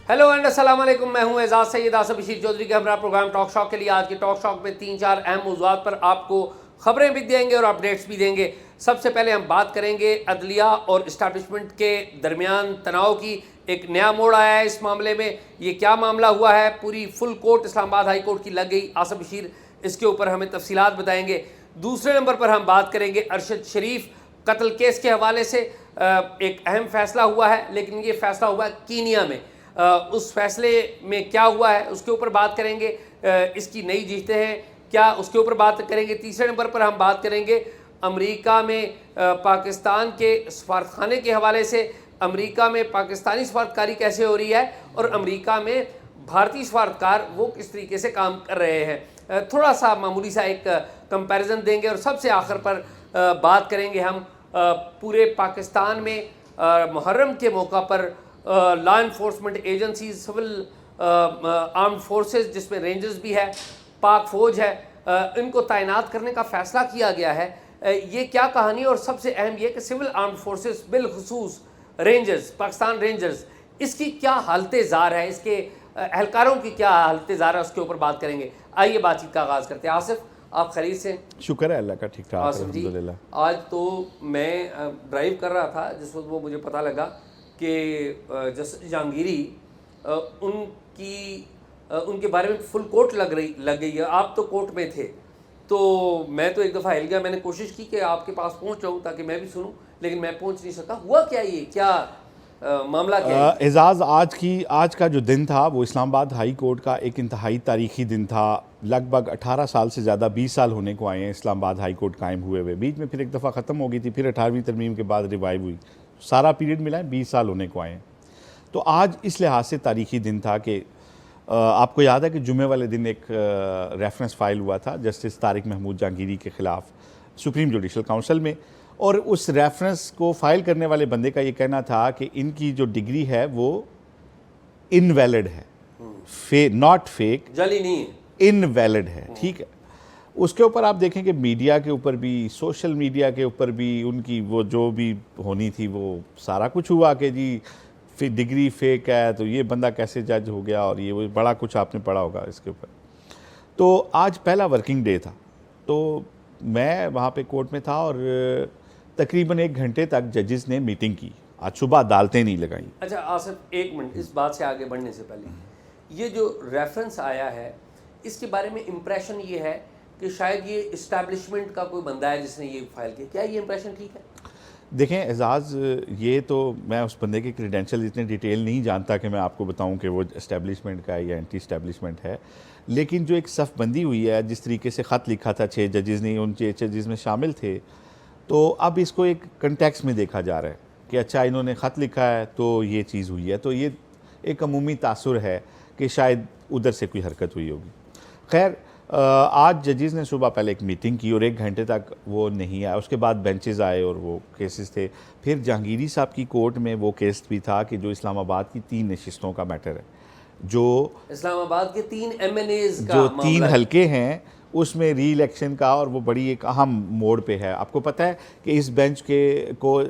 Hello and अस्सलाम वालेकुम। मैं हूं एजाज सैयद आसिफ बशीर चौधरी के हमारा प्रोग्राम टॉक शॉक के लिए। आज के टॉक शॉक में 3-4 अहम मौज़ूआत पर आपको खबरें भी देंगे और अपडेट्स भी देंगे। सबसे पहले हम बात करेंगे अदलिया और इस्टेब्लिशमेंट के दरमियान तनाव की। एक नया मोड़ आया है इस मामले में। ये क्या मामला हुआ है, पूरी full court Islamabad high court की लग गई। आसिफ बशीर इसके ऊपर हमें तफसीलात बताएंगे। दूसरे नंबर पर हम बात करेंगे अरशद शरीफ कत्ल केस के हवाले से। एक अहम फैसला हुआ है, लेकिन ये फैसला हुआ है कीनिया में। उस फैसले में क्या हुआ है उसके ऊपर बात करेंगे। इसकी नई जीतें हैं क्या, उसके ऊपर बात करेंगे। तीसरे नंबर पर हम बात करेंगे अमेरिका में पाकिस्तान के सफारतखाने के हवाले से। अमेरिका में पाकिस्तानी सफारतकारी कैसे हो रही है और अमेरिका में भारतीय सफारतकार वो किस तरीके से काम कर रहे हैं। थोड़ा सा मामूली सा एक कंपैरिजन देंगे। और सबसे आखिर पर बात करेंगे हम पूरे पाकिस्तान में मुहर्रम के मौका पर law enforcement agencies, civil armed forces जिसमें रेंजर्स भी है, पाक फ़ौज है, इनको तैनात करने का फ़ैसला किया गया है। ये क्या कहानी, और सबसे अहम ये कि सिविल आर्म्ड फोर्सेस बिलखुसूस रेंजर्स, पाकिस्तान रेंजर्स, इसकी क्या हालत ज़ार है, इसके एहलकारों की क्या हालत ज़ार है, उसके ऊपर बात करेंगे। आइए बातचीत का आगाज़ करते हैं। आसिफ, आप खैरियत से? शुक्र है अल्लाह का, ठीक ठाक अल्हम्दुलिल्लाह। आज तो मैं ड्राइव कर रहा था जिस वक्त वो मुझे पता लगा कि जस्टिस जहांगीरी उनके बारे में फुल कोर्ट लग गई है। आप तो कोर्ट में थे, तो मैं तो एक दफ़ा हिल गया। मैंने कोशिश की कि आपके पास पहुंच जाऊं ताकि मैं भी सुनूं, लेकिन मैं पहुंच नहीं सका। हुआ क्या, ये क्या मामला क्या है? एजाज़, आज का जो दिन था वो इस्लामाबाद हाई कोर्ट का एक इंतहाई तारीखी दिन था। लगभग 18 साल से ज़्यादा 20 साल होने को आए हैं इस्लामाबाद हाई कोर्ट कायम हुए हुए। बीच में फिर एक दफ़ा ख़त्म हो गई थी, फिर 18वीं तरमीम के बाद रिवाइव हुई। सारा पीरियड मिला है, 20 साल होने को आए हैं। तो आज इस लिहाज से तारीखी दिन था कि आपको याद है कि जुमे वाले दिन एक रेफरेंस फ़ाइल हुआ था जस्टिस तारिक महमूद जहांगीरी के ख़िलाफ़ सुप्रीम जुडिशल काउंसिल में। और उस रेफरेंस को फ़ाइल करने वाले बंदे का ये कहना था कि इनकी जो डिग्री है वो इनवैलिड है, नॉट फेक, जाली नहीं है, इनवैलिड है। ठीक है। उसके ऊपर आप देखें कि मीडिया के ऊपर भी, सोशल मीडिया के ऊपर भी उनकी वो जो भी होनी थी वो सारा कुछ हुआ कि जी फिर डिग्री फेक है तो ये बंदा कैसे जज हो गया, और ये वो बड़ा कुछ आपने पढ़ा होगा इसके ऊपर। तो आज पहला वर्किंग डे था, तो मैं वहाँ पे कोर्ट में था और तकरीबन 1 घंटे तक जजेस ने मीटिंग की। आज सुबह अदालतें नहीं लगाई। अच्छा आसिफ, 1 मिनट, इस बात से आगे बढ़ने से पहले ये जो रेफरेंस आया है इसके बारे में इम्प्रेशन ये है कि शायद ये इस्टेब्लिशमेंट का कोई बंदा है जिसने ये फाइल किया। क्या ये इम्प्रेशन ठीक है? देखें एजाज़, ये तो मैं उस बंदे के क्रेडेंशियल इतने डिटेल नहीं जानता कि मैं आपको बताऊं कि वो इस्टेब्लिशमेंट का है या एंटी इस्टेब्लिशमेंट है। लेकिन जो एक सफ़बंदी हुई है, जिस तरीके से ख़त लिखा था 6 जजेस ने, उन 6 जजेस में शामिल थे, तो अब इसको एक कंटेक्स्ट में देखा जा रहा है कि अच्छा इन्होंने ख़त लिखा है तो ये चीज़ हुई है। तो ये एक अमूमी तासुर है कि शायद उधर से कोई हरकत हुई होगी। खैर, आज जजेस ने सुबह पहले एक मीटिंग की और 1 घंटे तक वो नहीं आया। उसके बाद बेंचेस आए और वो केसेस थे। फिर जहांगीरी साहब की कोर्ट में वो केस भी था कि जो इस्लामाबाद की 3 नशिस्तों का मैटर है, जो इस्लामाबाद के 3 MNAs का जो 3 मामला हलके हैं उसमें री इलेक्शन का, और वो बड़ी एक अहम मोड़ पे है। आपको पता है कि इस बेंच के को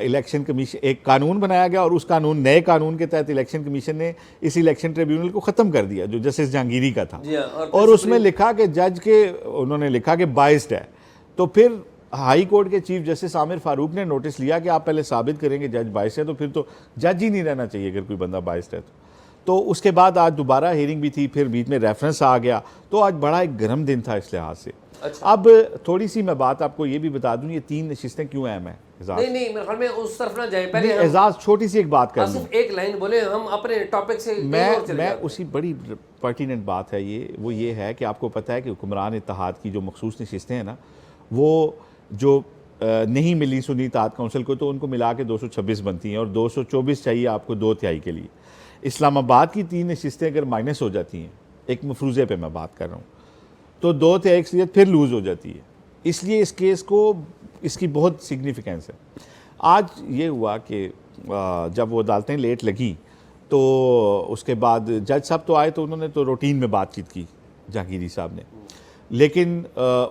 इलेक्शन कमीशन, एक कानून बनाया गया और उस नए कानून के तहत इलेक्शन कमीशन ने इस इलेक्शन ट्रिब्यूनल को ख़त्म कर दिया जो जस्टिस जहांगीरी का था। और उसमें लिखा कि जज के, उन्होंने लिखा कि बाइस्ड है। तो फिर हाई कोर्ट के चीफ जस्टिस आमिर फारूक ने नोटिस लिया कि आप पहले साबित करेंगे जज बाइस्ड है, तो फिर तो जज ही नहीं रहना चाहिए अगर कोई बंदा बाइस्ड है तो उसके बाद आज दोबारा हियरिंग भी थी, फिर बीच में रेफरेंस आ गया। तो आज बड़ा एक गर्म दिन था इस लिहाज से। अच्छा। अब थोड़ी सी मैं बात आपको ये भी बता दूं, ये 3 नशिस्तें क्यों अहम है। नहीं मेरे ख्याल में उस तरफ ना जाए, पहले एजाज छोटी सी एक बात कर लूं। एक लाइन बोले, हम अपने टॉपिक से मैं उसी बड़ी पर्टिनेंट बात है ये है कि आपको पता है कि हुक्मरान इत्तेहाद की जो मखसूस नशिस्तें हैं ना, वो जो नहीं मिली सुन्नी इत्तेहाद काउंसिल को, तो उनको मिला के 226 बनती हैं और 224 चाहिए आपको 2/3 के लिए। इस्लामाबाद की 3 नशिस्तें अगर माइनस हो जाती हैं, एक मफरूज़े पे मैं बात कर रहा हूँ, तो 2/3 अक्सरियत फिर लूज़ हो जाती है। इसलिए इस केस को, इसकी बहुत सिग्निफिकेंस है। आज ये हुआ कि जब वो अदालतें लेट लगी तो उसके बाद जज साहब तो आए, तो उन्होंने तो रूटीन में बातचीत की जहांगीरी साहब ने, लेकिन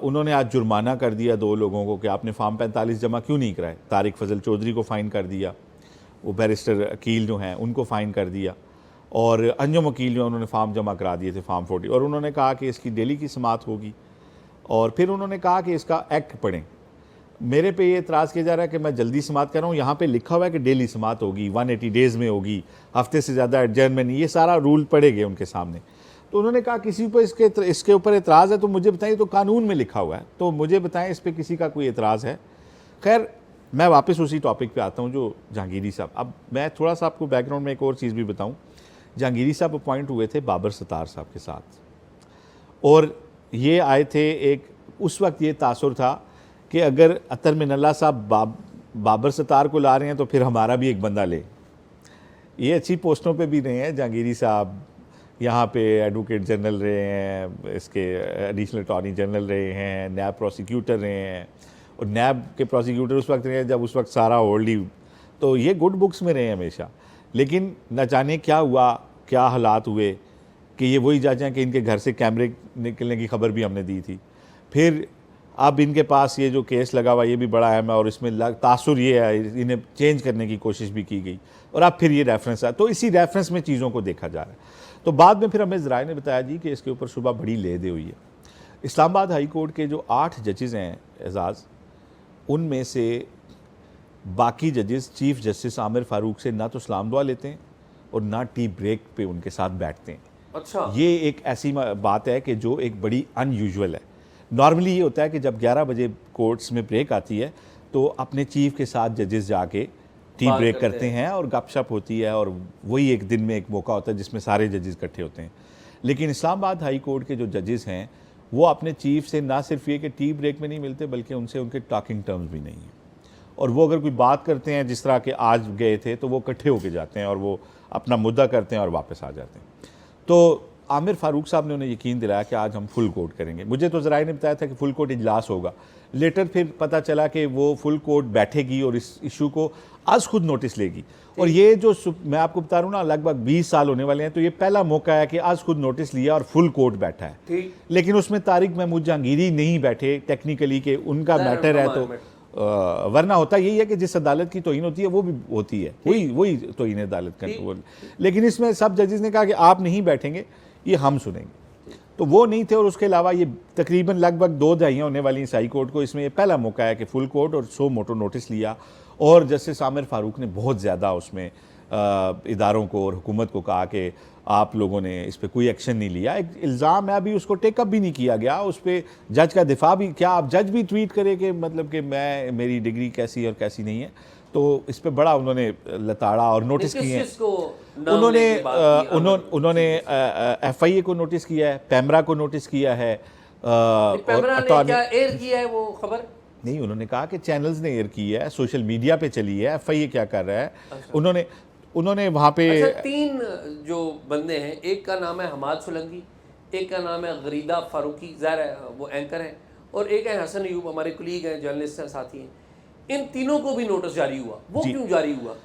उन्होंने आज जुर्माना कर दिया 2 लोगों को कि आपने फॉर्म 45 जमा क्यों नहीं कराए। तारिक फजल चौधरी को फ़ाइन कर दिया, वो बैरिस्टर अकील जो हैं उनको फ़ाइन कर दिया, और अंजुम वकील जो उन्होंने फार्म जमा करा दिए थे फार्म 40, और उन्होंने कहा कि इसकी डेली की समात होगी, और फिर उन्होंने कहा कि इसका एक्ट पढ़ें। मेरे पे ये एतराज़ किया जा रहा है कि मैं जल्दी समात कर रहा हूँ, यहाँ पे लिखा हुआ है कि डेली समात होगी, 180 डेज़ में होगी, हफ्ते से ज़्यादा एडजर्नमेंट नहीं, ये सारा रूल पड़ेंगे उनके सामने। तो उन्होंने कहा किसी पर इसके ऊपर एतराज़ है तो मुझे बताइए, तो कानून में लिखा हुआ है, तो मुझे बताएं इस पर किसी का कोई एतराज़ है। खैर, मैं वापस उसी टॉपिक पे आता हूँ जो जहांगीरी साहब। अब मैं थोड़ा सा आपको बैकग्राउंड में एक और चीज़ भी बताऊँ। जहांगीरी साहब अपॉइंट हुए थे बाबर सत्तार साहब के साथ, और ये आए थे, एक उस वक्त ये तासुर था कि अगर अतर मिनल्ला साहब बाबर सत्तार को ला रहे हैं तो फिर हमारा भी एक बंदा ले। ये अच्छी पोस्टों पे भी रहे हैं जहांगीरी साहब, यहाँ पे एडवोकेट जनरल रहे हैं, इसके एडिशनल अटॉर्नी जनरल रहे हैं, नैब प्रोसिक्यूटर रहे हैं, और नैब के प्रोसिक्यूटर उस वक्त रहे हैं जब उस वक्त सारा ओल्डी, तो ये गुड बुक्स में रहे हैं हमेशा। लेकिन न जाने क्या हुआ, क्या हालात हुए कि ये वही जज हैं कि इनके घर से कैमरे निकलने की खबर भी हमने दी थी। फिर अब इनके पास ये जो केस लगा हुआ ये भी बड़ा अहम है, और इसमें तासुर ये है, इन्हें चेंज करने की कोशिश भी की गई, और अब फिर ये रेफरेंस है, तो इसी रेफरेंस में चीज़ों को देखा जा रहा है। तो बाद में फिर हमें ज़राए ने बताया जी कि इसके ऊपर सुबह बड़ी ले दे हुई है। इस्लामाबाद हाई कोर्ट के जो 8 जजेज़ हैं एजाज़, उनमें से बाकी जजेस चीफ जस्टिस आमिर फ़ारूक से ना तो सलाम दुआ लेते हैं और ना टी ब्रेक पे उनके साथ बैठते हैं। अच्छा, ये एक ऐसी बात है कि जो एक बड़ी अनयूजुअल है। नॉर्मली ये होता है कि जब 11 बजे कोर्ट्स में ब्रेक आती है तो अपने चीफ के साथ जजेस जाके टी ब्रेक करते हैं और गपशप होती है, और वही एक दिन में एक मौका होता है जिसमें सारे जजेस इकट्ठे होते हैं। लेकिन इस्लामाबाद हाई कोर्ट के जो जजेस हैं वो अपने चीफ से ना सिर्फ ये कि टी ब्रेक में नहीं मिलते, बल्कि उनसे उनके टॉकिंग टर्म्स भी नहीं हैं, और वो अगर कोई बात करते हैं जिस तरह के आज गए थे तो वो इकट्ठे होके जाते हैं और वो अपना मुद्दा करते हैं और वापस आ जाते हैं। तो आमिर फ़ारूक साहब ने उन्हें यकीन दिलाया कि आज हम फुल कोर्ट करेंगे। मुझे तो ज़राए ने बताया था कि फुल कोर्ट इजलास होगा, लेटर फिर पता चला कि वो फुल कोर्ट बैठेगी और इस इशू को आज खुद नोटिस लेगी। और ये जो मैं आपको बता रहा हूँ ना, लगभग 20 साल होने वाले हैं, तो ये पहला मौका है कि आज खुद नोटिस लिया और फुल कोर्ट बैठा है। लेकिन उसमें तारिक महमूद जहांगीरी नहीं बैठे टेक्निकली, कि उनका मैटर है, तो वरना होता यही है कि जिस अदालत की तौहीन होती है वो भी होती है, वही तौहीन अदालत का। लेकिन इसमें सब जजेस ने कहा कि आप नहीं बैठेंगे, ये हम सुनेंगे, तो वो नहीं थे। और उसके अलावा ये तकरीबन लगभग 2 दहाइयाँ होने वाली इस हाई कोर्ट को, इसमें ये पहला मौका है कि फुल कोर्ट और सो मोटो नोटिस लिया, और जस्टिस आमिर फ़ारूक ने बहुत ज़्यादा उसमें इदारों को और हुकूमत को कहा कि आप लोगों ने इस पर कोई एक्शन नहीं लिया। एक इल्ज़ाम है, अभी उसको टेकअप भी नहीं किया गया, उस पर जज का दिफा भी, क्या आप जज भी ट्वीट करें कि मतलब कि मेरी डिग्री कैसी और कैसी नहीं है, तो इस पर बड़ा उन्होंने लताड़ा और नोटिस किए हैं। उन्होंने FIA को नोटिस किया है, पैमरा को नोटिस किया है, और क्या एयर किया है वो खबर नहीं, उन्होंने कहा कि चैनल्स ने एयर की है, सोशल मीडिया पे चली है, FIA क्या कर रहा है। अच्छा। उन्होंने वहाँ पे 3 जो बंदे हैं, एक का नाम है हमाद सुलंगी, एक का नाम है गरीदा फारूकी, ज़ाहिर है वो एंकर है, और एक है हसन अयूब, हमारे कुलीग हैं, जर्नलिस्ट हैं, साथी हैं। इन तीनों को भी नोटिस जारी हुआ, वो क्यों जारी हुआ?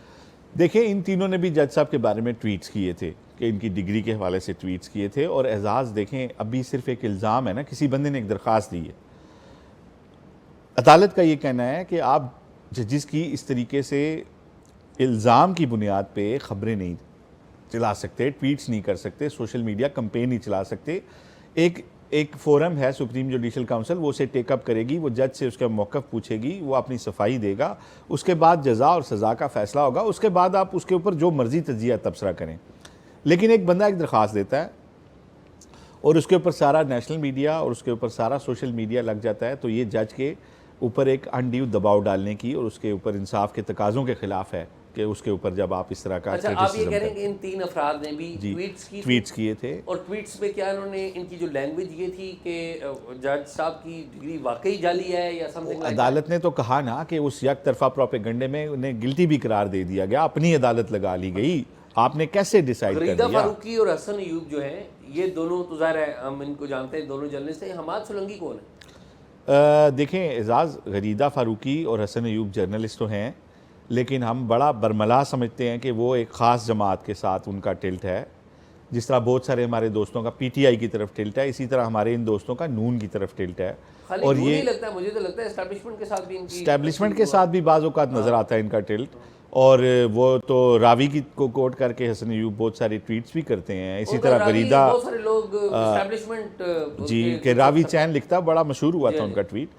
देखिए, इन तीनों ने भी जज साहब के बारे में ट्वीट्स किए थे कि इनकी डिग्री के हवाले से ट्वीट्स किए थे। और एजाज़ देखें, अभी सिर्फ एक इल्ज़ाम है ना, किसी बंदे ने एक दरख्वास्त दी है, अदालत का ये कहना है कि आप जजिस की इस तरीके से इल्ज़ाम की बुनियाद पे ख़बरें नहीं चला सकते, ट्वीट्स नहीं कर सकते, सोशल मीडिया कंपेन नहीं चला सकते। एक फोरम है सुप्रीम जुडिशल काउंसिल, वो उसे टेकअप करेगी, वो जज से उसका मौक़िफ़ पूछेगी, वो अपनी सफाई देगा, उसके बाद जज़ा और सज़ा का फ़ैसला होगा, उसके बाद आप उसके ऊपर जो मर्ज़ी तज्ज़िया तबसरा करें। लेकिन एक बंदा एक दरख्वास्त देता है और उसके ऊपर सारा नेशनल मीडिया और उसके ऊपर सारा सोशल मीडिया लग जाता है, तो ये जज के ऊपर एक अनड्यू दबाव डालने की और उसके ऊपर इंसाफ के तकाज़ों के ख़िलाफ़ है कि उसके ऊपर जब आप इस तरह का। अच्छा, आप ये कह रहे हैं कि इन 3 अफराद ने भी ट्वीट्स किए थे, और ट्वीट्स में क्या इन्होंने, इनकी जो लैंग्वेज ये थी कि जज साहब की डिग्री वाकई जाली है या समथिंग। अदालत ने तो कहा ना कि उस एक तरफा प्रोपेगेंडे में उन्हें गिल्टी भी करार दे दिया गया, अपनी अदालत लगा ली गई। आपने कैसे डिसाइड कर दिया? फारूकी और हसन अयूब जो हैं, ये दोनों तो ज़ाहिर है हम इनको जानते हैं, दोनों जर्नलिस्ट हैं। हमाद सुलंगी कौन है? देखें एजाज़, गरीदा फ़ारूकी और हसन अयूब जर्नलिस्ट तो हैं, लेकिन हम बड़ा बरमला समझते हैं कि वो एक ख़ास जमात के साथ उनका टिल्ट है। जिस तरह बहुत सारे हमारे दोस्तों का PTI की तरफ टिल्ट है, इसी तरह हमारे इन दोस्तों का नून की तरफ टिल्ट है। और ये लगता है, मुझे तो लगता है एस्टैब्लिशमेंट के साथ भी बाज़ औक़ात नज़र आता है इनका टिल्ट। और वो तो रावी की को कोट करके हसन अयूब बहुत सारे ट्वीट्स भी करते हैं। इसी उनका तरह रावी बरीदा बहुत सारे लोग एस्टैब्लिशमेंट जी के रावी चैन लिखता, बड़ा मशहूर हुआ जी, था जी। उनका ट्वीट।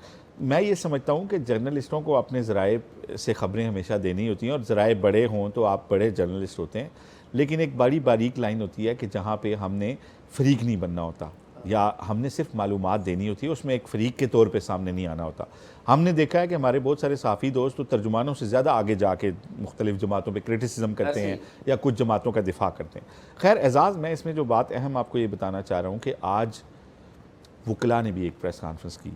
मैं ये समझता हूँ कि जर्नलिस्टों को अपने ज़राए से ख़बरें हमेशा देनी होती हैं, और ज़राए बड़े हों तो आप बड़े जर्नलिस्ट होते हैं, लेकिन एक बड़ी बारीक लाइन होती है कि जहाँ पे हमने फ़रीक नहीं बनना होता, या हमने सिर्फ मालूमात देनी होती है, उसमें एक फ़रीक के तौर पे सामने नहीं आना होता। हमने देखा है कि हमारे बहुत सारे साफ़ी दोस्त तो तर्जुमानों से ज़्यादा आगे जाके मुख्तलिफ़ जमातों पे क्रिटिसिज्म करते ऐसे ही। हैं या कुछ जमातों का दिफा करते हैं। खैर एजाज़, मैं इसमें जो बात अहम आपको ये बताना चाह रहा हूँ कि आज वकला ने भी एक प्रेस कॉन्फ्रेंस की,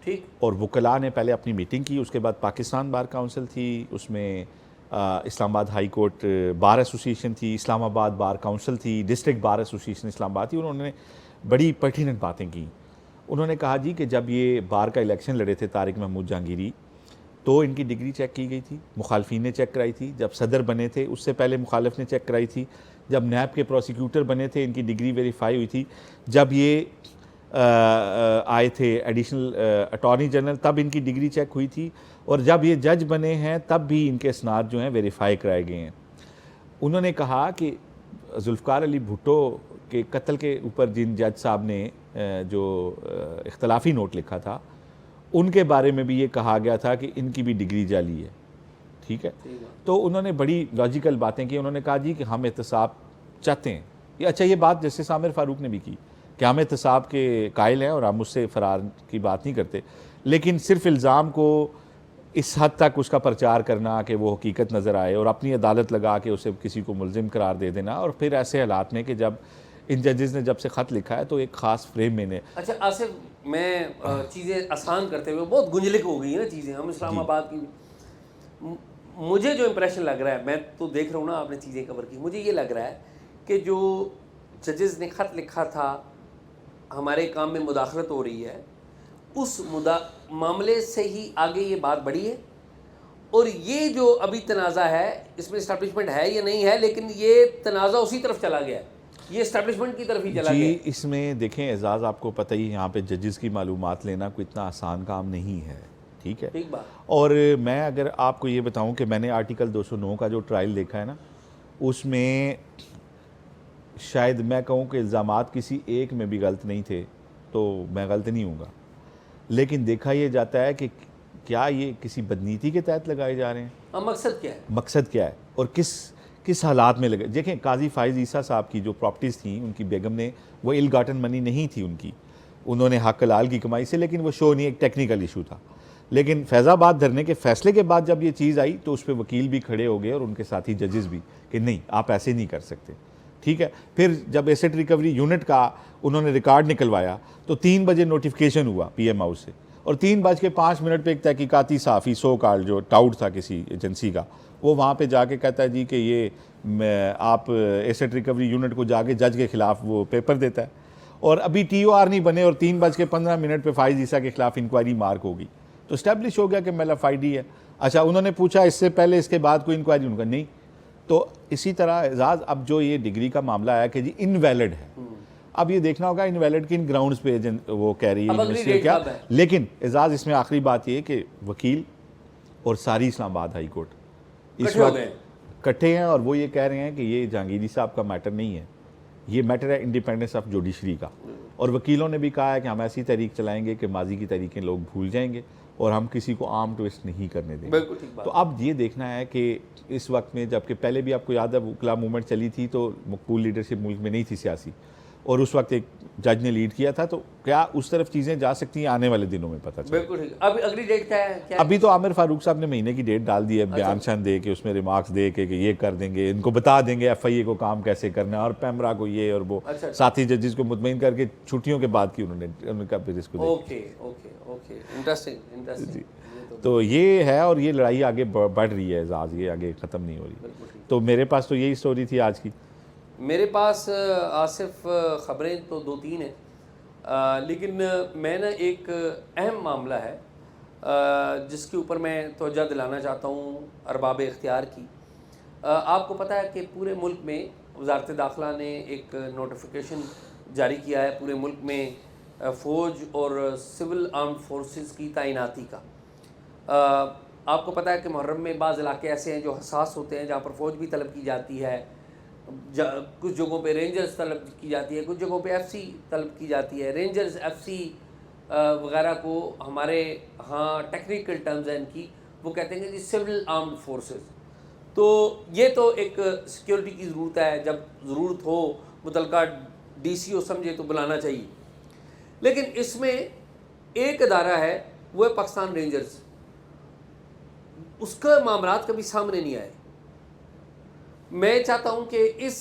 ठीक, और वकला ने पहले अपनी मीटिंग की, उसके बाद पाकिस्तान बार काउंसिल थी, उसमें Islamabad high court bar association थी, इस्लामाबाद बार काउंसिल थी, डिस्ट्रिक्ट बार एसोसिएशन इस्लामाबाद थी। उन्होंने बड़ी पर्टिनेंट बातें की। उन्होंने कहा जी कि जब ये बार का इलेक्शन लड़े थे तारिक महमूद जहांगीरी, तो इनकी डिग्री चेक की गई थी, मुखालफिन ने चेक कराई थी। जब सदर बने थे उससे पहले मुखालिफ ने चेक कराई थी। जब नैब के प्रोसिक्यूटर बने थे इनकी डिग्री वेरीफाई हुई थी। जब ये आए थे एडिशनल अटॉर्नी जनरल तब इनकी डिग्री चेक हुई थी, और जब ये जज बने हैं तब भी इनके इसनाद जो हैं वेरीफाई कराए गए हैं। उन्होंने कहा कि जुल्फ़कार अली भुट्टो के कत्ल के ऊपर जिन जज साहब ने जो इख्तलाफी नोट लिखा था, उनके बारे में भी ये कहा गया था कि इनकी भी डिग्री जाली है। ठीक है, ठीक है। तो उन्होंने बड़ी लॉजिकल बातें की। उन्होंने कहा जी कि हम एहतसाब चाहते हैं। ये अच्छा, ये बात जस्टिस आमिर फ़ारूक ने भी की कि हम एहतसाब के कायल हैं और हम उससे फ़रार की बात नहीं करते, लेकिन सिर्फ इल्ज़ाम को इस हद तक उसका प्रचार करना कि वो हकीकत नज़र आए और अपनी अदालत लगा के उसे किसी को मुलजिम करार दे देना, और फिर ऐसे हालात में कि जब इन जजेस ने जब से ख़त लिखा है तो एक ख़ास फ्रेम में ने। अच्छा आसिफ, मैं चीज़ें आसान करते हुए बहुत गुंजलिक हो गई हैं ना चीज़ें, हम इस्लामाबाद की मुझे जो इम्प्रेशन लग रहा है, मैं तो देख रहा हूँ ना आपने चीज़ें कवर की, मुझे ये लग रहा है कि जो जजेस ने ख़त लिखा था हमारे काम में मुदाखलत हो रही है, उस मामले से ही आगे ये बात बढ़ी है, और ये जो अभी तनाज़ा है इसमें इस्टेब्लिशमेंट है या नहीं है, लेकिन ये तनाज़ा उसी तरफ चला गया है, ये इस्टेब्लिशमेंट की तरफ ही चला जी, गया है। इसमें देखें एजाज़, आपको पता ही यहाँ पे जजेस की मालूमात लेना कोई इतना आसान काम नहीं है। ठीक है, ठीक बात। और मैं अगर आपको ये बताऊं कि मैंने आर्टिकल 209 का जो ट्रायल देखा है ना, उसमें शायद मैं कहूँ कि इल्ज़ामात किसी एक में भी गलत नहीं थे, तो मैं गलत नहीं हूँगा, लेकिन देखा ये जाता है कि क्या ये किसी बदनीति के तहत लगाए जा रहे हैं, अब मकसद क्या है? मकसद क्या है और किस किस हालात में लगे। देखें, काजी फाइज ईसा साहब की जो प्रॉपर्टीज़ थी, उनकी बेगम ने, वो इल गाटन मनी नहीं थी उनकी, उन्होंने हक हलाल की कमाई से, लेकिन वो शो नहीं, एक टेक्निकल इशू था। लेकिन फैज़ाबाद धरने के फैसले के बाद जब ये चीज़ आई तो उस पर वकील भी खड़े हो गए और उनके साथी जजेस भी, कि नहीं आप ऐसे नहीं कर सकते। ठीक है, फिर जब एसेट रिकवरी यूनिट का उन्होंने रिकॉर्ड निकलवाया तो 3 बजे नोटिफिकेशन हुआ पीएम हाउस से, और 3:05 पे एक तहकीकाती साफ़ी सो कॉल्ड जो टाउट था किसी एजेंसी का, वो वहाँ पे जाके कहता है जी कि ये आप एसेट रिकवरी यूनिट को जाके जज के ख़िलाफ़ वो पेपर देता है, और अभी TOR नहीं बने और 3:15 पे फाइज ईसा के ख़िलाफ़ इंक्वायरी मार्क होगी, तो इस्टेब्लिश हो गया कि मेलाफाइडी है। अच्छा, उन्होंने पूछा इससे पहले इसके बाद कोई इंक्वायरी, उनका नहीं। तो इसी तरह एजाज़, अब जो ये डिग्री का मामला आया कि जी इनवैलिड है, अब ये देखना होगा इनवैलिड किन ग्राउंड्स पे वो कह रही है अब अगली यूनिवर्सिटी डेट क्या। कब है? लेकिन एजाज़, इसमें आखिरी बात ये कि वकील और सारी इस्लामाबाद हाई कोर्ट इस इकट्ठे हो वक्त गए। इकट्ठे हैं, और वो ये कह रहे हैं कि ये जहांगीरी साहब का मैटर नहीं है, ये मैटर है इंडिपेंडेंस ऑफ जुडिशरी का। और वकीलों ने भी कहा है कि हम ऐसी तरीक चलाएंगे कि माजी की तरीकें लोग भूल जाएंगे और हम किसी को आर्म ट्विस्ट नहीं करने देंगे। बिल्कुल ठीक बात। तो अब ये देखना है कि इस वक्त में, जबकि पहले भी आपको याद है वकला मूवमेंट चली थी तो मकबूल लीडरशिप मुल्क में नहीं थी सियासी, और उस वक्त एक जज ने लीड किया था, तो क्या उस तरफ चीज़ें जा सकती हैं, आने वाले दिनों में पता चलेगा। बिल्कुल ठीक। अब अगली डेट क्या है? क्या अभी तो आमिर फारूक साहब ने महीने की डेट डाल दी है, बयान शान दे के, उसमें रिमार्क्स दे के कि ये कर देंगे, इनको बता देंगे FIA को काम कैसे करना है, और पैमरा को ये और वो, अच्छा। साथी जजेस को मुतमईन करके छुट्टियों के बाद की उन्होंने फिर इसको देखा। Okay okay okay, interesting interesting. तो ये है, और ये लड़ाई आगे बढ़ रही है एजाज, ये आगे ख़त्म नहीं हो रही। बिल्कुल ठीक। तो मेरे पास तो यही स्टोरी थी आज की। मेरे पास आसिफ ख़बरें तो 2-3 हैं, लेकिन मैं ना एक अहम मामला है जिसके ऊपर मैं तवज्जो दिलाना चाहता हूँ अरबाब इख्तियार की। आपको पता है कि पूरे मुल्क में वज़ारत दाखिला ने एक नोटिफिकेशन जारी किया है पूरे मुल्क में फ़ौज और सिविल आर्म्ड फोर्सेस की तैनाती का। आपको पता है कि मुहर्रम में बाज़ इलाके ऐसे हैं जो हसास होते हैं, जहाँ पर फ़ौज भी तलब की जाती है, कुछ जगहों पे रेंजर्स तलब की जाती है, कुछ जगहों पे एफसी तलब की जाती है। रेंजर्स, एफसी वगैरह को हमारे यहाँ टेक्निकल टर्म्स हैं इनकी, वो कहते हैं कि सिविल आर्म्ड फोर्सेस। तो ये तो एक सिक्योरिटी की ज़रूरत है, जब ज़रूरत हो मुतलका DCO समझे तो बुलाना चाहिए। लेकिन इसमें एक अदारा है, वो है पाकिस्तान रेंजर्स। उसका मामलात कभी सामने नहीं आए। मैं चाहता हूँ कि इस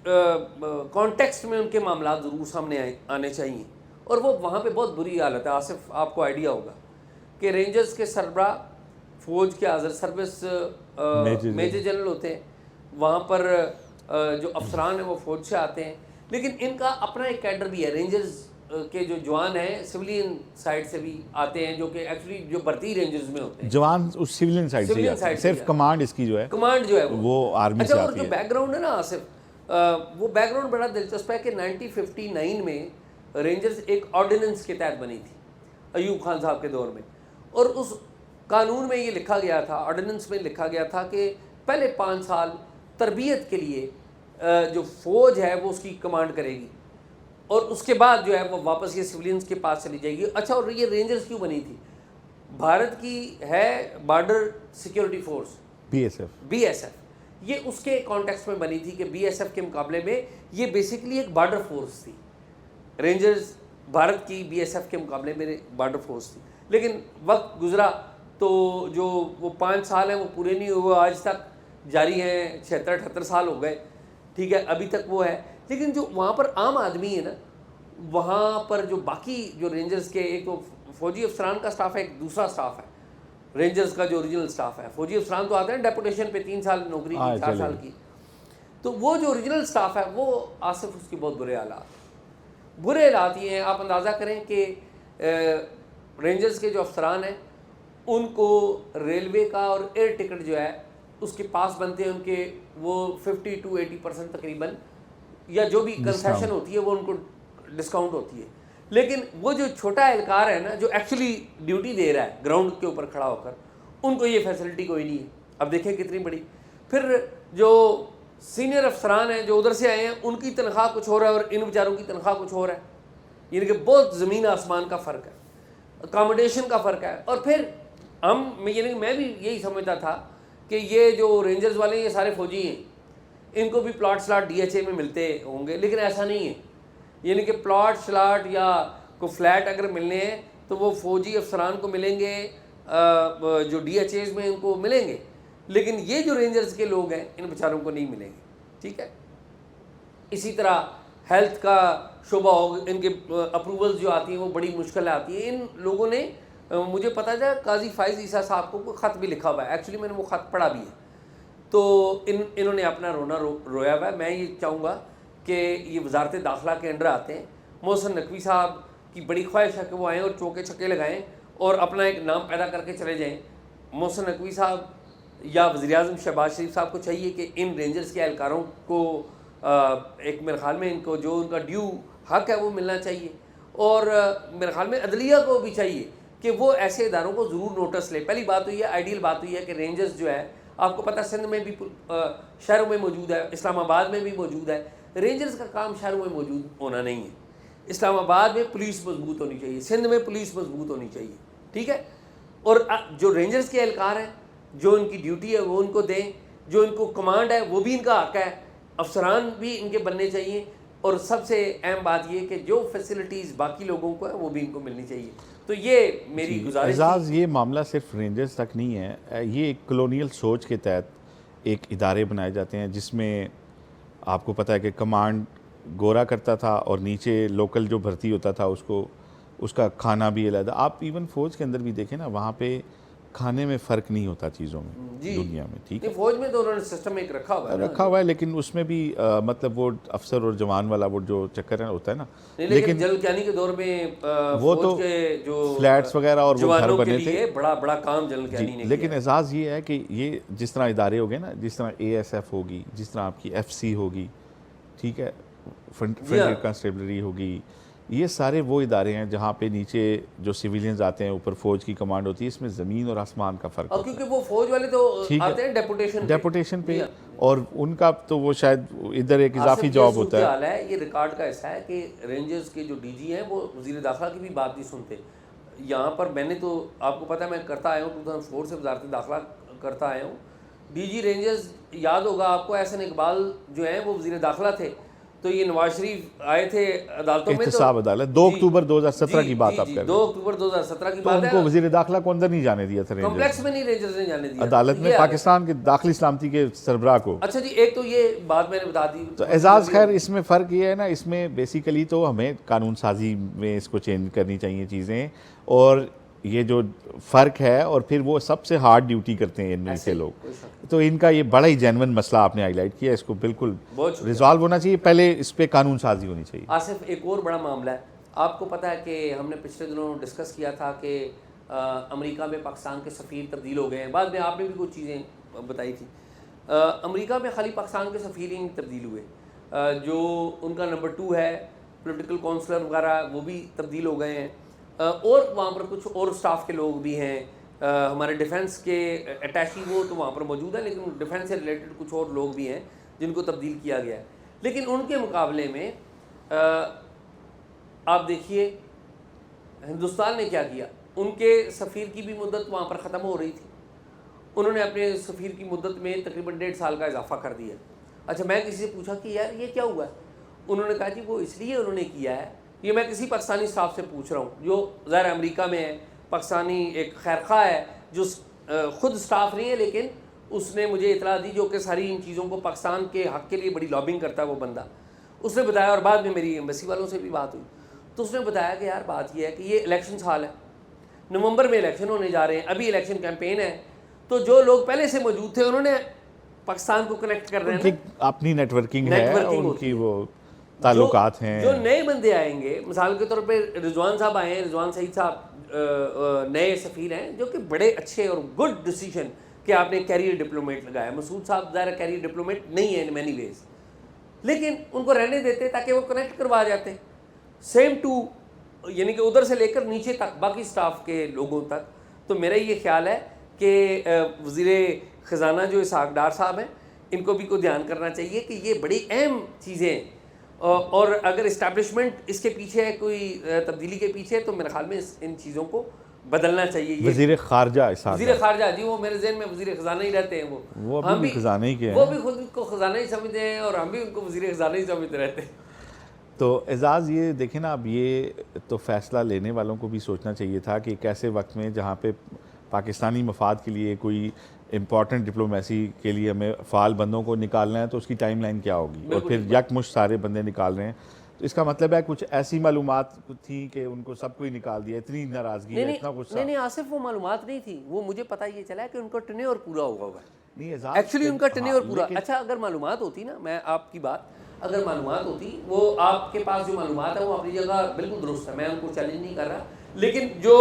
कॉन्टेक्स्ट में उनके मामलात ज़रूर सामने आने चाहिए। और वो वहाँ पे बहुत बुरी हालत है। आसिफ, आपको आइडिया होगा कि रेंजर्स के सरबरा फ़ौज के हाज़र सर्विस मेजर जनरल होते हैं, वहाँ पर जो अफसरान हैं वो फ़ौज से आते हैं, लेकिन इनका अपना एक कैडर भी है। रेंजर्स के जो जवान हैं सिविलियन साइड से भी आते हैं, जो कि एक्चुअली जो भर्ती रेंजर्स में होते हैं, जवान उस सिविलियन साइड से ही आते हैं। सिर्फ कमांड इसकी जो है, कमांड जो है वो आर्मी से अच्छा, और आती जो है। बैकग्राउंड है ना आसिफ, वो बैकग्राउंड बड़ा दिलचस्प है कि 1959 में रेंजर्स एक ऑर्डिनेंस के तहत बनी थी अयूब खान साहब के दौर में। और उस कानून में ये लिखा गया था, ऑर्डिनेंस में लिखा गया था कि पहले 5 साल तरबियत के लिए जो फ़ौज है वो उसकी कमांड करेगी, और उसके बाद जो है वो वापस ये सिविलियंस के पास चली जाएगी। अच्छा, और ये रेंजर्स क्यों बनी थी? भारत की है बॉर्डर सिक्योरिटी फोर्स, BSF, ये उसके कॉन्टेक्स्ट में बनी थी कि BSF के मुकाबले में ये बेसिकली एक बॉर्डर फोर्स थी। रेंजर्स भारत की BSF के मुकाबले में बॉर्डर फोर्स थी। लेकिन वक्त गुजरा तो जो वो 5 साल हैं वो पूरे नहीं हुए, आज तक जारी हैं, 76-78 साल हो गए, ठीक है, अभी तक वो है। लेकिन जो वहाँ पर आम आदमी है ना, वहाँ पर जो बाकी जो रेंजर्स के, एक तो फ़ौजी अफसरान का स्टाफ है, एक दूसरा स्टाफ है रेंजर्स का जो ओरिजिनल स्टाफ है। फ़ौजी अफसरान तो आते हैं डेपुटेशन पे, 3 साल नौकरी की, 4 साल की। तो वो जो ओरिजिनल स्टाफ है वो आसिफ, उसके बहुत बुरे हालात ये हैं। आप अंदाज़ा करें कि रेंजर्स के जो अफसरान हैं उनको रेलवे का और एयर टिकट जो है उसके पास बनते हैं उनके, वो 50 to 80% तकरीबन, या जो भी कंसेशन होती है वो उनको डिस्काउंट होती है। लेकिन वो जो छोटा एहलकार है ना, जो एक्चुअली ड्यूटी दे रहा है ग्राउंड के ऊपर खड़ा होकर, उनको ये फैसिलिटी कोई नहीं है। अब देखें कितनी बड़ी। फिर जो सीनियर अफसरान हैं जो उधर से आए हैं, उनकी तनख्वाह कुछ हो रहा है और इन बेचारों की तनख्वाह कुछ हो रहा है। यानी कि बहुत ज़मीन आसमान का फ़र्क है, अकामोडेशन का फ़र्क है। और फिर यानी मैं भी यही समझता था कि ये जो रेंजर्स वाले ये सारे फौजी हैं, इनको भी प्लॉट स्लॉट DHA में मिलते होंगे, लेकिन ऐसा नहीं है। यानी कि प्लॉट स्लॉट या कोई फ्लैट अगर मिलने हैं तो वो फौजी अफसरान को मिलेंगे, जो DHAs में इनको मिलेंगे, लेकिन ये जो रेंजर्स के लोग हैं इन बेचारों को नहीं मिलेंगे, ठीक है। इसी तरह हेल्थ का शोबा हो, इनके अप्रूवल्स जो आती हैं वो बड़ी मुश्किल आती है। इन लोगों ने, मुझे पता था काजी फाइज ईसा साहब को कोई ख़त भी लिखा हुआ है, एक्चुअली मैंने वो ख़त पढ़ा भी है। तो इन्होंने अपना रोना रोया हुआ है। मैं ये चाहूँगा कि ये वजारत दाखिला के अंडर आते हैं। मोहसिन नकवी साहब की बड़ी ख्वाहिश है कि वो आएँ और चौके छक्के लगाएँ और अपना एक नाम पैदा करके चले जाएँ। मोहसिन नकवी साहब या वज़ीर-ए-आज़म शहबाज शरीफ साहब को चाहिए कि इन रेंजर्स के एहलकारों को एक मेरे ख्याल में इनको जो उनका ड्यू हक है वो मिलना चाहिए। और मेरे ख्याल में अदलिया को भी चाहिए कि वो ऐसे इदारों को ज़रूर नोटिस ले। पहली बात तो ये आइडियल बात तो ये है कि रेंजर्स जो है, आपको पता है सिंध में भी शहरों में मौजूद है, इस्लामाबाद में भी मौजूद है। रेंजर्स का काम शहरों में मौजूद होना नहीं है। इस्लामाबाद में पुलिस मजबूत होनी चाहिए, सिंध में पुलिस मजबूत होनी चाहिए, ठीक है। और जो रेंजर्स के एहलकार हैं, जो इनकी ड्यूटी है वो उनको दें, जो इनको कमांड है वो भी इनका हक है, अफसरान भी इनके बनने चाहिए। और सबसे अहम बात ये कि जो फैसिलिटीज़ बाकी लोगों को है वो भी इनको मिलनी चाहिए। तो ये मेरी गुजारिश। एजाज़, ये मामला सिर्फ रेंजर्स तक नहीं है, ये एक कॉलोनियल सोच के तहत एक इदारे बनाए जाते हैं जिसमें आपको पता है कि कमांड गोरा करता था और नीचे लोकल जो भर्ती होता था उसका खाना भी अलग। आप इवन फ़ौज के अंदर भी देखें ना, वहाँ पे खाने में फ़र्क नहीं होता चीज़ों में दुनिया में, ठीक है। फ़ौज में तो उन्होंने सिस्टम एक रखा हुआ है लेकिन उसमें भी मतलब वो अफसर और जवान वाला वो जो चक्कर है होता है ना, लेकिन जनरल के दौर में वो तो के जो फ्लैट्स वगैरह और वो घर बने थे, बड़ा काम जनरल क्यानी ने। लेकिन एजाज़ ये है कि ये जिस तरह इदारे हो गए ना, जिस तरह ASF होगी, जिस तरह आपकी FC होगी, ठीक है, फ्रंटियर कंस्टेबलरी होगी, ये सारे वो इदारे हैं जहाँ पे नीचे जो सिविलियंस आते हैं, ऊपर फौज की कमांड होती है, इसमें ज़मीन और आसमान का फ़र्क और होता है। क्योंकि वो फौज वाले तो ठीक है। आते हैं डेपुटेशन पे, जी हाँ। और उनका तो वो शायद इधर एक इजाफी जॉब होता है। हाल है, ये रिकॉर्ड का ऐसा है कि रेंजर्स के जो डीजी हैं वो वज़ीर दाखिला की भी बात नहीं सुनते। यहाँ पर मैंने तो आपको पता है मैं करता आया हूँ 2004 से वजारत दाखिला करता आया हूँ। डीजी रेंजर्स याद होगा आपको, एहसन इकबाल जो हैं वो वज़ीर दाखिला थे, तो ये नवाज शरीफ आए थे अदालतों में, एहतसाब अदालत 2 अक्टूबर 2017 की बात आप कर रहे 2 हैं। अक्टूबर 2017 की तो बात उनको है। वजीर दाखिला को अंदर नहीं जाने दिया था रेंजर्स कॉम्प्लेक्स ने। में नहीं रेंजर्स ने जाने दिया अदालत ये में आ- पाकिस्तान के दाखिली सलामती के सरबराह को। अच्छा जी, एक तो ये बात मैंने बता दी। तो एजाज खैर इसमें फ़र्क ये है ना, इसमें बेसिकली तो हमें कानून साजी में इसको चेंज करनी चाहिए चीज़ें, और ये जो फ़र्क है, और फिर वो सबसे हार्ड ड्यूटी करते हैं इनमें से लोग, कोई शक तो इनका ये बड़ा ही जेन्युइन मसला आपने हाईलाइट किया, इसको बिल्कुल बहुत शुक्रिया। रिजॉल्व होना चाहिए, पहले इस पर कानून साजी होनी चाहिए। आसिफ, एक और बड़ा मामला है, आपको पता है कि हमने पिछले दिनों डिस्कस किया था कि अमेरिका में पाकिस्तान के सफ़ीर तब्दील हो गए हैं, बाद में आपने भी कुछ चीज़ें बताई थी। अमेरिका में खाली पाकिस्तान के सफ़ीर ही तब्दील हुए, जो उनका नंबर 2 है, पॉलिटिकल काउंसलर वगैरह वो भी तब्दील हो गए हैं, और वहाँ पर कुछ और स्टाफ के लोग भी हैं, हमारे डिफेंस के अटैची वो तो वहाँ पर मौजूद है, लेकिन डिफेंस से रिलेटेड कुछ और लोग भी हैं जिनको तब्दील किया गया है। लेकिन उनके मुकाबले में आप देखिए हिंदुस्तान ने क्या किया, उनके सफ़ीर की भी मुद्दत वहाँ पर ख़त्म हो रही थी, उन्होंने अपने सफ़ीर की मुद्दत में तकरीबन 1.5 साल का इजाफा कर दिया। अच्छा, मैं किसी से पूछा कि यार ये क्या हुआ है, उन्होंने कहा जी वो इसलिए उन्होंने किया है, ये मैं किसी पाकिस्तानी स्टाफ से पूछ रहा हूँ जो ज़ाहिर अमेरिका में है, पाकिस्तानी एक खैरखा है जो ख़ुद स्टाफ नहीं है, लेकिन उसने मुझे इतला दी, जो कि सारी इन चीज़ों को पाकिस्तान के हक़ के लिए बड़ी लॉबिंग करता है वो बंदा, उसने बताया, और बाद में मेरी एम्बेसी वालों से भी बात हुई, तो उसने बताया कि यार बात यह है कि ये इलेक्शन साल है, नवंबर में इलेक्शन होने जा रहे हैं, अभी इलेक्शन कैंपेन है, तो जो लोग पहले से मौजूद थे उन्होंने पाकिस्तान को कनेक्ट कर रहे हैं, अपनी नेटवर्किंग है, उनकी वो ताल्लुकात हैं। जो नए बंदे आएंगे, मिसाल के तौर पे रिजवान साहब आए हैं, रिजवान सईद साहब नए सफ़ीर हैं, जो कि बड़े अच्छे और गुड डिसीजन कि आपने कैरियर डिप्लोमेट लगाया। मसूद साहब ज़ाहिर कैरियर डिप्लोमेट नहीं है इन मैनी वेज, लेकिन उनको रहने देते ताकि वो कनेक्ट करवा जाते, सेम टू यानी कि उधर से लेकर नीचे तक बाकी स्टाफ के लोगों तक। तो मेरा ये ख्याल है कि वज़ीर ख़जाना जो इसहाक़ डार साहब हैं, इनको भी को ध्यान करना चाहिए कि ये बड़ी अहम चीज़ें हैं, और अगर इस्टेब्लिशमेंट इसके पीछे है, कोई तब्दीली के पीछे, तो मेरे ख्याल में इन चीज़ों को बदलना चाहिए। वज़ीर ख़ारजा जी, वो मेरे ज़हन में वज़ीर ख़जाना ही रहते हैं, वो हम भी ख़जाना ही के हैं, वो भी खुद को ख़जाना ही समझते हैं, और हम भी उनको वज़ीर ख़जाना ही समझते रहते हैं। तो एजाज़ ये देखें ना, अब ये तो फ़ैसला लेने वालों को भी सोचना चाहिए था कि कैसे वक्त में जहाँ पे पाकिस्तानी मफाद के लिए कोई इम्पॉर्टेंट डिप्लोमेसी के लिए हमें फ़ाल बंदों को निकालना है, तो उसकी टाइमलाइन क्या होगी, और फिर यकमुश्त सारे बंदे निकाल रहे हैं, तो इसका मतलब है कुछ ऐसी मालूमात थी कि उनको सबको ही निकाल दिया, इतनी नाराज़गी है, इतना गुस्सा। नहीं आसिफ, वो मालूमात नहीं थी, वो मुझे पता ये चला कि उनका टेन्योर पूरा हुआ है, नहीं एक्चुअली उनका टेन्योर पूरा। अच्छा, अगर मालूमात होती ना, मैं आपकी बात, अगर मालूमात होती, वो आपके पास जो मालूमात है वो अपनी जगह बिल्कुल दुरुस्त है, मैं उनको चैलेंज नहीं कर रहा, लेकिन जो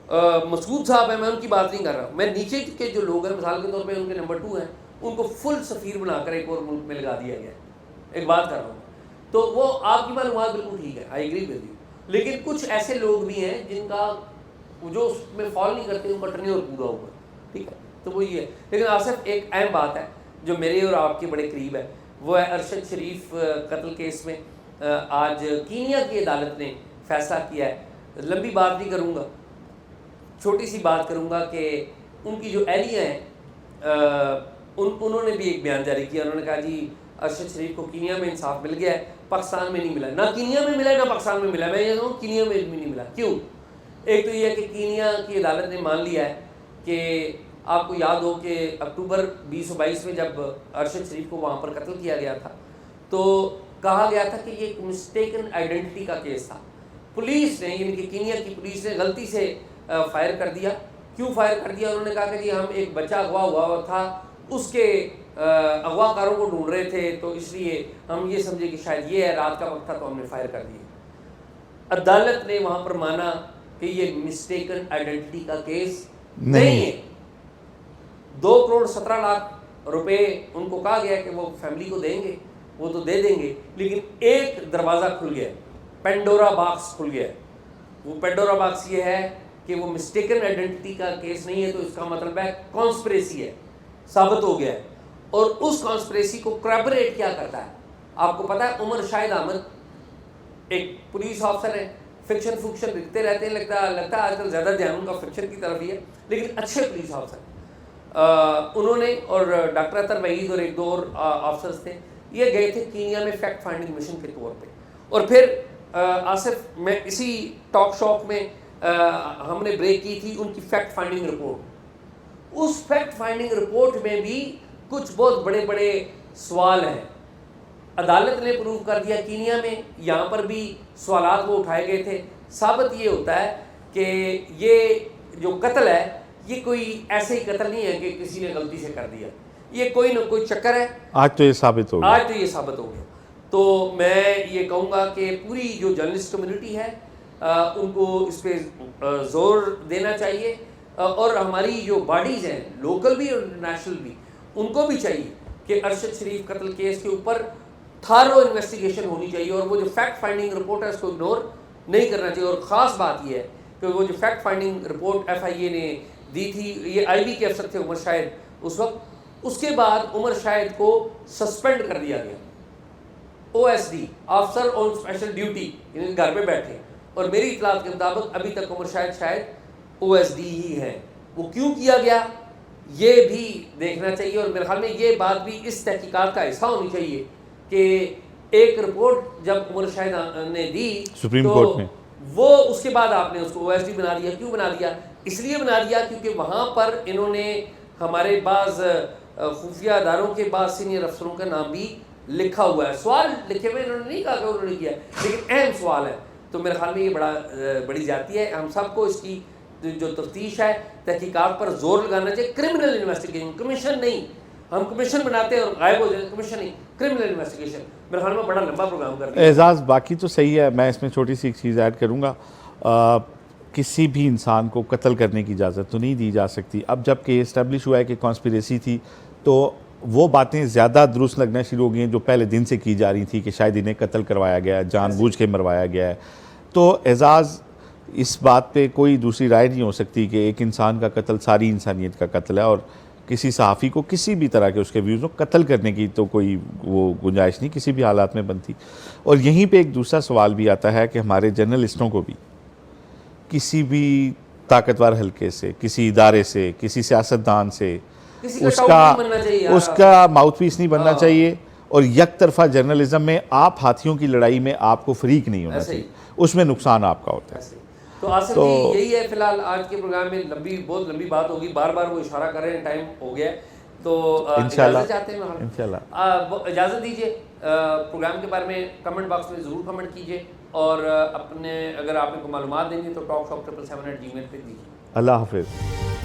मसूद साहब है, मैं उनकी बात नहीं कर रहा, मैं नीचे के जो लोग हैं, मिसाल के तौर पे उनके नंबर 2 हैं, उनको फुल सफ़ीर बनाकर एक और मुल्क में लगा दिया गया, एक बात कर रहा हूँ, तो वो आपकी मालूमात बिल्कुल ठीक है, आई एग्री विद यू, लेकिन कुछ ऐसे लोग भी हैं जिनका जो उसमें फॉल नहीं करते, उनका टेन्योर पूरा हुआ, ठीक है, तो वो ये है। लेकिन आसिफ, एक अहम बात है जो मेरे और आपके बड़े करीब है, वो है अरशद शरीफ कत्ल केस में आज कीनिया की अदालत ने फैसला किया है। लंबी बात नहीं करूँगा, छोटी सी बात करूँगा कि उनकी जो एहलिया हैं, उन्होंने भी एक बयान जारी किया, उन्होंने कहा जी अरशद शरीफ को कीनिया में इंसाफ मिल गया है, पाकिस्तान में नहीं मिला, ना कीनिया में मिला ना पाकिस्तान में मिला, मैं ये कहूँ कीनिया में भी नहीं मिला। क्यों? एक तो ये है कि कीनिया की अदालत ने मान लिया है कि आपको याद हो कि अक्टूबर 2022 में जब अरशद शरीफ को वहाँ पर कत्ल किया गया था, तो कहा गया था कि ये एक मिस्टेकन आइडेंटिटी का केस था, पुलिस ने यानी कि कीनिया की पुलिस ने गलती से फायर कर दिया। क्यों फायर कर दिया? उन्होंने कहा कि जी हम एक बच्चा अगवा हुआ था, उसके अगवाकारों को ढूंढ रहे थे, तो इसलिए हम ये समझे कि शायद ये है, रात का वक्त था तो हमने फायर कर दिया। अदालत ने वहाँ पर माना कि ये मिस्टेकन आइडेंटिटी का केस नहीं है। 2 करोड़ 17 लाख रुपए उनको कहा गया कि वो फैमिली को देंगे, वो तो दे देंगे, लेकिन एक दरवाज़ा खुल गया, पेंडोरा बॉक्स खुल गया है। वो पेंडोरा बॉक्स ये है कि वो मिस्टेकन आइडेंटिटी का केस नहीं है, तो इसका मतलब है कॉन्स्पिरेसी है, साबित हो गया है। और उस कॉन्स्पिरेसी को क्रैबरेट क्या करता है, आपको पता है, उमर शाहिद अहमद एक पुलिस ऑफिसर है, फिक्शन फुक्शन लिखते रहते हैं, लगता है आजकल ज़्यादा ध्यान उनका फिक्शन की तरफ ही है, लेकिन अच्छे पुलिस ऑफिसर। उन्होंने और डॉक्टर अतर वहीद और एक दो और ऑफिसर्स थे, ये गए थे कीनिया में फैक्ट फाइंडिंग मिशन के तौर पे। और फिर आसिफ, मैं इसी टॉक शॉक में हमने ब्रेक की थी उनकी फैक्ट फाइंडिंग रिपोर्ट। उस फैक्ट फाइंडिंग रिपोर्ट में भी कुछ बहुत बड़े बड़े सवाल हैं। अदालत ने प्रूव कर दिया कीनिया में, यहाँ पर भी सवालात वो उठाए गए थे। साबित ये होता है कि ये जो कत्ल है ये कोई ऐसे ही कत्ल नहीं है कि किसी ने गलती से कर दिया, ये कोई ना कोई चक्कर है। आज तो ये साबित हो गया। तो मैं ये कहूँगा कि पूरी जो जर्नलिस्ट कम्युनिटी है उनको इस पर ज़ोर देना चाहिए, और हमारी जो बॉडीज़ हैं लोकल भी और इंटरनेशनल भी, उनको भी चाहिए कि अरशद शरीफ कत्ल केस के ऊपर थारो इन्वेस्टिगेशन होनी चाहिए, और वो जो फैक्ट फाइंडिंग रिपोर्ट है उसको इग्नोर नहीं करना चाहिए। और ख़ास बात ये है कि वो जो फैक्ट फाइंडिंग रिपोर्ट FIA ने दी थी, ये IB के अफसर थे उमर शाहिद उस वक्त, उसके बाद उमर शाहिद को सस्पेंड कर दिया गया, OSD officer on special duty, यानी घर पे बैठे। और मेरी इतलात के मुताबिक अभी तक उमर शाहिद OSD ही है। वो क्यों किया गया ये भी देखना चाहिए, और मेरे ख्याल में ये बात भी इस तहकीकात का हिस्सा होनी चाहिए कि एक रिपोर्ट जब उमर शाहिद ने दी सुप्रीम कोर्ट में, वो उसके बाद आपने उसको OSD बना दिया। क्यों बना दिया? इसलिए बना दिया क्योंकि वहाँ पर इन्होंने हमारे बाज़ खुफिया अदारों के बाद सीनियर अफसरों का नाम भी लिखा हुआ है। सवाल लिखे हुए इन्होंने नहीं कहा कि उन्होंने किया, लेकिन अहम सवाल है। तो मेरे ख्याल में ये बड़ी ज़्यादती है। हम सबको इसकी जो तफ्तीश है, तहकीकात पर जोर लगाना चाहिए। क्रिमिनल इन्वेस्टिगेशन, कमीशन नहीं, हम कमीशन बनाते हैं और गायब हो जाए, कमीशन नहीं, क्रिमिनल इन्वेस्टिगेशन। मेरे ख्याल में बड़ा लंबा प्रोग्राम कर रही है। एजाज़ बाकी तो सही है, मैं इसमें छोटी सी एक चीज़ ऐड करूँगा। किसी भी इंसान को कत्ल करने की इजाज़त तो नहीं दी जा सकती। अब जबकि इस्टेब्लिश हुआ है कि कॉन्स्पिरेसी थी, तो वो बातें ज़्यादा दुरुस्त लगना शुरू हो गई हैं जो पहले दिन से की जा रही थी कि शायद इन्हें कत्ल करवाया गया है, जानबूझ के मरवाया गया है। तो एजाज़, इस बात पे कोई दूसरी राय नहीं हो सकती कि एक इंसान का कत्ल सारी इंसानियत का कत्ल है, और किसी सहाफ़ी को किसी भी तरह के उसके व्यूज़ को कत्ल करने की तो कोई वो गुंजाइश नहीं किसी भी हालात में बनती। और यहीं पे एक दूसरा सवाल भी आता है कि हमारे जर्नलिस्टों को भी किसी भी ताकतवर हल्के से, किसी इदारे से, किसी सियासतदान से उसका माउथ पीस नहीं बनना चाहिए। और एक तरफा जर्नलिज्म में आप हाथियों की लड़ाई में आपको फरीक नहीं होना चाहिए, उसमें नुकसान आपका होता है। तो आसिफ जी, यही है फिलहाल आज के प्रोग्राम में। बहुत लंबी बात होगी, बार बार वो इशारा कर रहे हैं, टाइम हो गया, तो इंशाल्लाह इजाज़त दीजिए। प्रोग्राम के बारे में कमेंट बॉक्स में ज़रूर कमेंट कीजिए, और अपने अगर आपको मालूमात देंगे तो talkshop777@gmail पे दीजिए। अल्लाह हाफ़िज़।